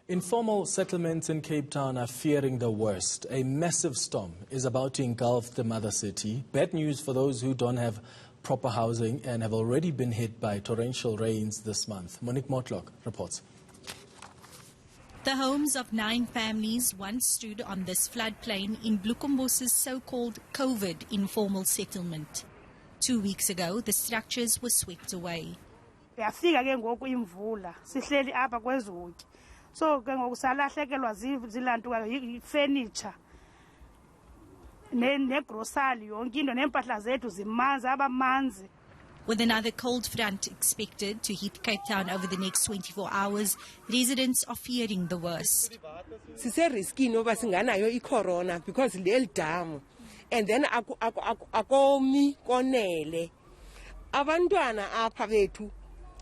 Informal settlements in Cape Town are fearing the worst. A massive storm is about to engulf the mother city. Bad news for those who don't have proper housing and have already been hit by torrential rains this month. Monique Mortlock reports. The homes of 9 families once stood on this floodplain in Blukombos's so-called COVID informal settlement. 2 weeks ago, the structures were swept away. So kusalahlekelwa zilantuka furniture negrocery yonke into nempahla zethu zimanzi abamanzi. With another cold front expected to hit Cape Town over the next 24 hours, residents are fearing the worst. Sise risky noba singanayo corona because lel dam and then akomi konele abantwana apha bethu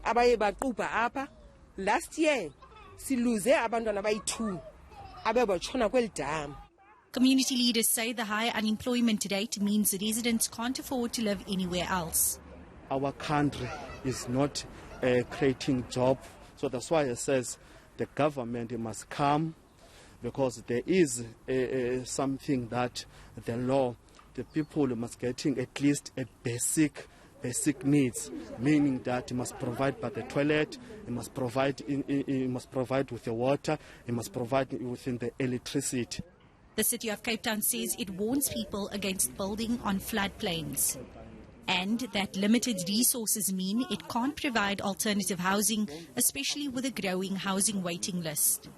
abaye baqubha apha last year siluze abantwana bayi2 abebachona kwel dam. Community leaders say the high unemployment rate means residents can't afford to live anywhere else. Our country is not creating jobs, so that's why it says the government must come, because there is something that the law, the people must getting at least a basic needs, meaning that it must provide by the toilet, it must provide with the water, it must provide within the electricity. The city of Cape Town says it warns people against building on floodplains, and that limited resources mean it can't provide alternative housing, especially with a growing housing waiting list.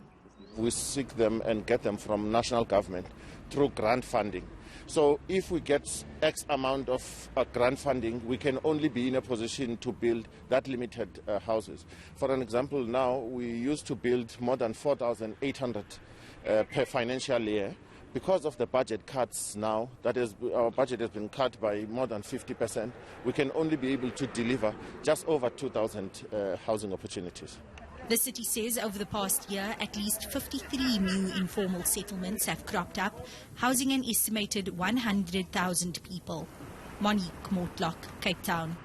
We seek them and get them from national government through grant funding. So if we get X amount of grant funding, we can only be in a position to build that limited houses. For an example, now we used to build more than 4,800 per financial year. Because of the budget cuts now, that is, our budget has been cut by more than 50%, we can only be able to deliver just over 2,000 housing opportunities. The city says over the past year, at least 53 new informal settlements have cropped up, housing an estimated 100,000 people. Monique Mortlock, Cape Town.